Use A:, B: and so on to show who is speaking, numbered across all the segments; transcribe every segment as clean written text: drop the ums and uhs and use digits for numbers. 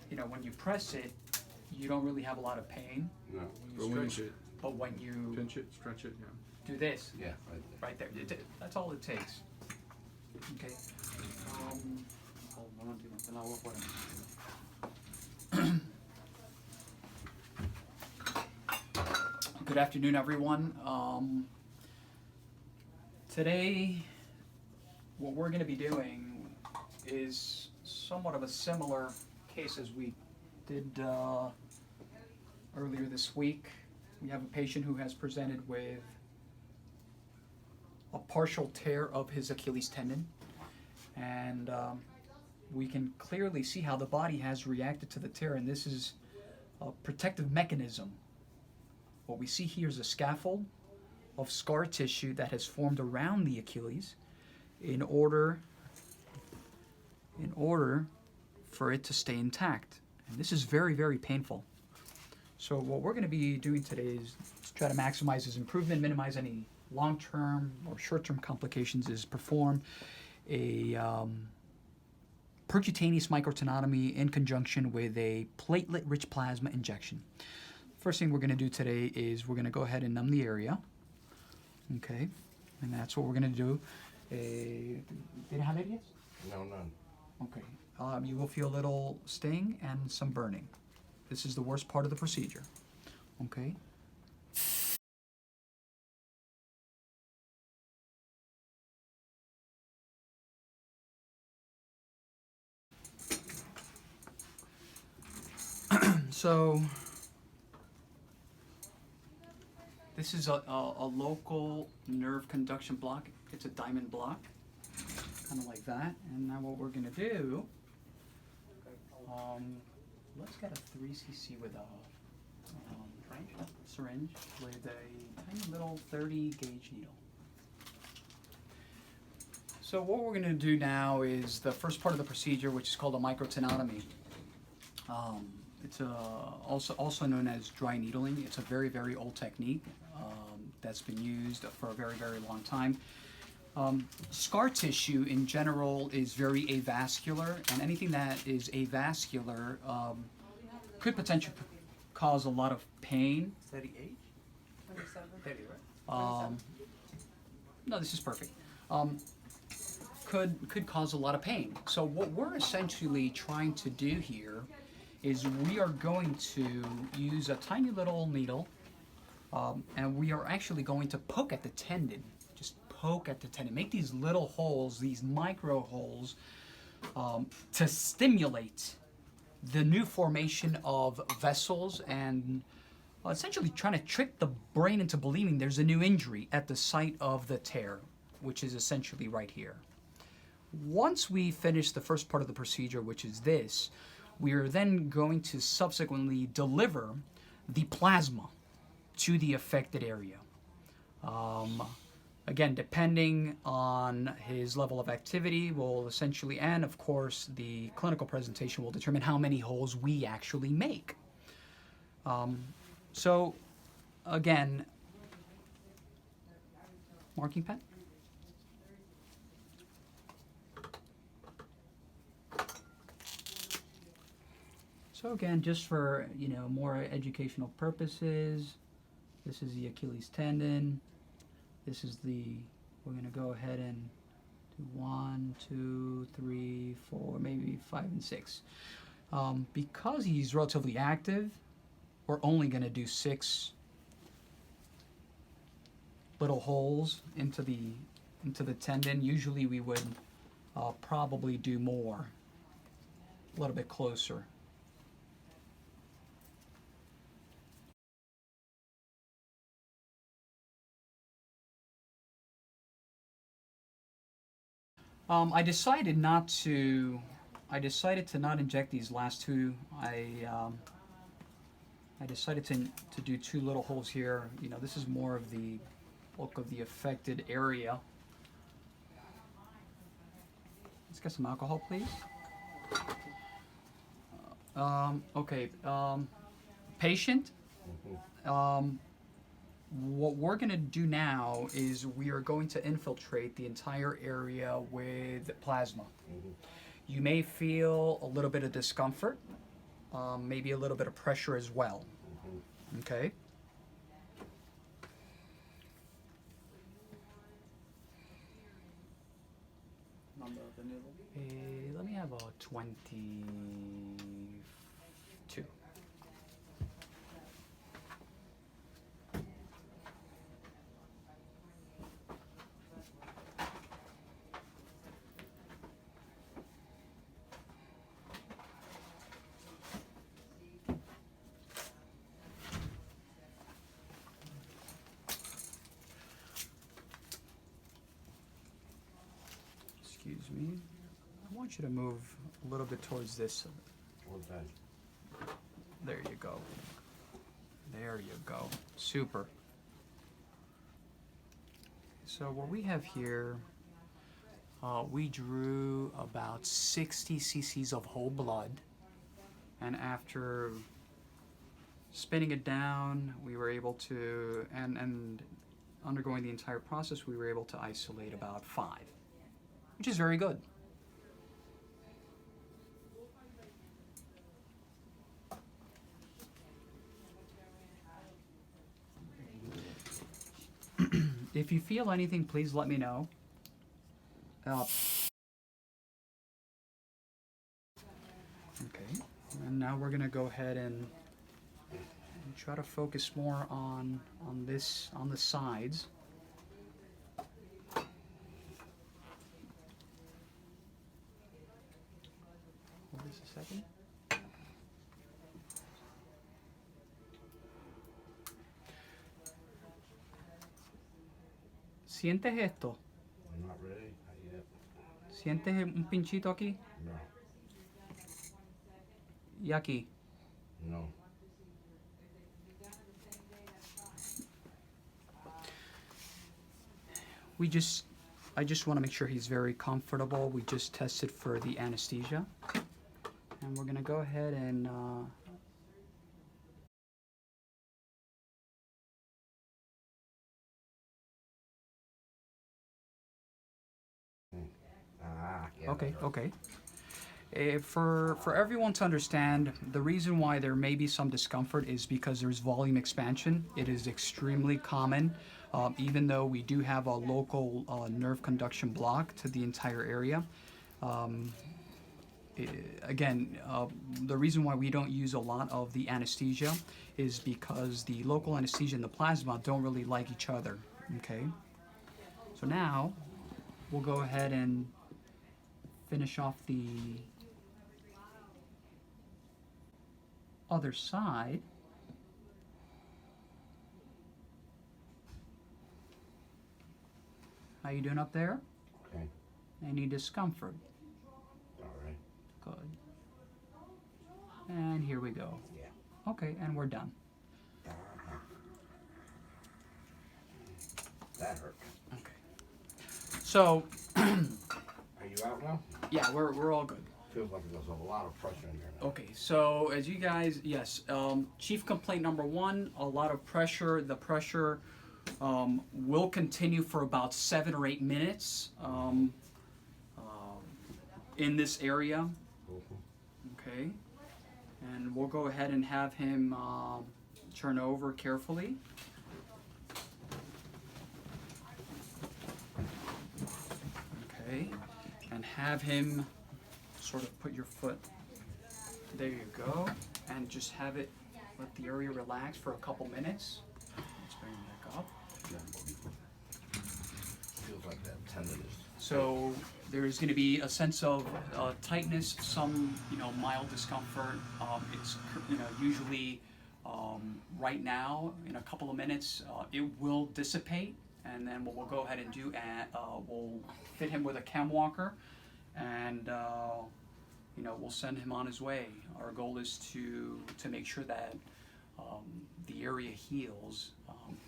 A: you know, when you press it, you don't really have a lot of pain.
B: No.
C: But when you
A: But when you
C: pinch it, stretch it, yeah.
A: do this,
B: Yeah,
A: right there, that's all it takes. Okay. Good afternoon, everyone. Today, what we're going to be doing is somewhat of a similar case as we did earlier this week. We have a patient who has presented with a partial tear of his Achilles tendon, and we can clearly see how the body has reacted to the tear, and this is a protective mechanism. What we see here is a scaffold of scar tissue that has formed around the Achilles in order for it to stay intact. And this is very, very painful. So what we're going to be doing today is to try to maximize his improvement, minimize any long-term or short-term complications, is perform a percutaneous microtenotomy in conjunction with a platelet-rich plasma injection. First thing we're going to do today is we're going to go ahead and numb the area. Okay, and that's what we're going to do. Did it have it yet?
B: No, none.
A: Okay, you will feel a little sting and some burning. This is the worst part of the procedure. Okay. So this is a local nerve conduction block. It's a diamond block, kind of like that. And now what we're going to do, let's get a 3 cc with a syringe with a tiny little 30 gauge needle. So what we're going to do now is the first part of the procedure, which is called a microtenotomy. It's also known as dry needling. It's a very, very old technique that's been used for a very, very long time. Scar tissue in general is very avascular, and anything that is avascular could potentially cause a lot of pain.
D: 38? 27? 30, right?
A: No, this is perfect. Could cause a lot of pain. So what we're essentially trying to do here is we are going to use a tiny little needle, and we are actually going to poke at the tendon. Just poke at the tendon. Make these little holes, these micro holes, to stimulate the new formation of vessels, and essentially trying to trick the brain into believing there's a new injury at the site of the tear, which is essentially right here. Once we finish the first part of the procedure, which is this, we are then going to subsequently deliver the plasma to the affected area. Again, depending on his level of activity, will essentially, and of course the clinical presentation will determine how many holes we actually make. So again, marking pen? So again, just for, you know, more educational purposes, this is the Achilles tendon. This is we're going to go ahead and do 1, 2, 3, 4, maybe 5 and 6. Because he's relatively active, we're only going to do 6 little holes into the tendon. Usually we would probably do more, a little bit closer. I decided to not inject these last 2. I decided to do 2 little holes here. You know, this is more of the bulk of the affected area. Let's get some alcohol, please. Okay, patient. What we're going to do now is we are going to infiltrate the entire area with plasma. You may feel a little bit of discomfort. maybe a little bit of pressure as well. Okay.
B: Number of the needle.
A: Let me have a 22. Excuse me. I want you to move a little bit towards this.
E: Okay.
A: There you go. There you go. Super. So what we have here, we drew about 60 cc's of whole blood, and after spinning it down, we were able to, and undergoing the entire process, we were able to isolate about 5, which is very good. If you feel anything, please let me know. Okay, and now we're gonna go ahead and try to focus more on the sides. Hold this a second. ¿Sientes esto?
E: Not really. Not yet.
A: ¿Sientes un pinchito aquí?
E: No.
A: Y aquí.
E: No.
A: I just want to make sure he's very comfortable. We just tested for the anesthesia. And we're going to go ahead and
E: Yeah,
A: okay,
E: that's right.
A: okay. For everyone to understand, the reason why there may be some discomfort is because there's volume expansion. It is extremely common, even though we do have a local nerve conduction block to the entire area. Again, the reason why we don't use a lot of the anesthesia is because the local anesthesia and the plasma don't really like each other, okay? So now, we'll go ahead and finish off the other side. How you doing up there?
E: Okay.
A: Any discomfort?
E: All right.
A: Good. And here we go.
E: Yeah.
A: Okay, and we're done.
E: Uh-huh. That hurt.
A: Okay. So,
E: Are you out now?
A: yeah, we're all good.
E: Feels like there's a lot of pressure in there now.
A: Okay, so as you guys, yes, chief complaint number 1, a lot of pressure. The pressure will continue for about 7 or 8 minutes in this area. Okay, and we'll go ahead and have him turn over carefully. Okay, and have him sort of put your foot, there you go, and just have it, let the area relax for a couple minutes. Let's bring him back up.
E: Feels like that tendon is.
A: So there's going to be a sense of tightness, some mild discomfort. It's usually right now in a couple of minutes it will dissipate, and then what we'll go ahead and do, we'll fit him with a chem walker, and we'll send him on his way. Our goal is to make sure that the area heals,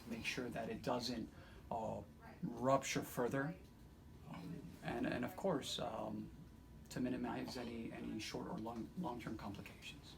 A: make sure that it doesn't rupture further, and of course to minimize any short or long-term complications.